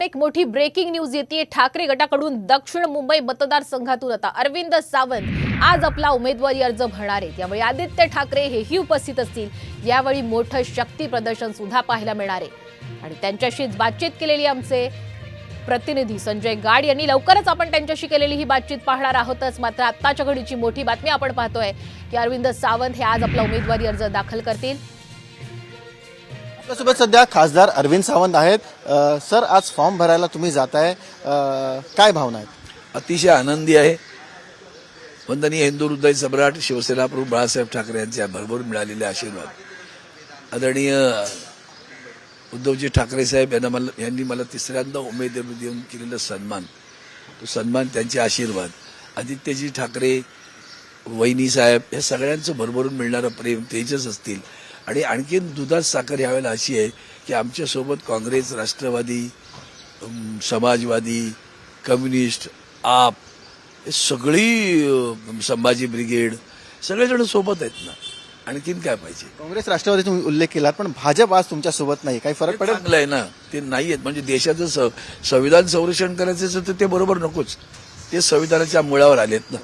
एक मोठी breaking news येते। ठाकरे गटाकडून दक्षिण मुंबई मतदारसंघातून आता अरविंद सावंत आज आपला उमेदवारी अर्ज भरणार आहेत। यावेळी आदित्य ठाकरे हेही उपस्थित असतील। यावेळी मोठं शक्ती प्रदर्शन सुद्धा पाहायला मिळणार आहे आणि त्यांच्याशीच बातचीत केलेली आमचे प्रतिनिधी संजय गाड यांनी। लवकरच आपण त्यांच्याशी केलेली ही बातचीत पाहणार आहोतच। मात्र आत्ताच्या घडीची मोठी बातमी आपण पाहतोय की अरविंद सावंत हे आज आपला उमेदवारी अर्ज दाखल करतील। आपल्यासोबत सध्या खासदार अरविंद सावंत आहेत। सर, आज फॉर्म भरायला तुम्ही जाताय, काय भावना आहेत? अतिशय आनंदी आहे। वंदनीय हिंदू हृदय सम्राट शिवसेना प्रमुख बाळासाहेब ठाकरे यांच्या भरभरून मिळालेले आशीर्वाद, आदरणीय उद्धवजी ठाकरे साहेब यांनी मला तिसऱ्यांदा उमेदवारी देऊन केलेला सन्मान, तो सन्मान, त्यांचे आशीर्वाद, आदित्यजी ठाकरे वहिनी साहेब, या सगळ्यांचं भरभरून मिळणारं प्रेम, तेजस असतील। आणि आणखीन दुधात साखर यावेळेला अशी आहे की आमच्यासोबत काँग्रेस, राष्ट्रवादी, समाजवादी, कम्युनिस्ट, आप, हे सगळी, संभाजी ब्रिगेड, सगळेजण सोबत आहेत ना। आणखीन काय पाहिजे? काँग्रेस, राष्ट्रवादी तुम्ही उल्लेख केलात, पण भाजप आज तुमच्या सोबत नाही, काही फरक पडेल? चांगलं आहे ना, ते नाही आहेत। म्हणजे देशाचं संविधान संरक्षण करायचं असेल तर ते बरोबर नकोच, ते संविधानाच्या मुळावर आलेत ना।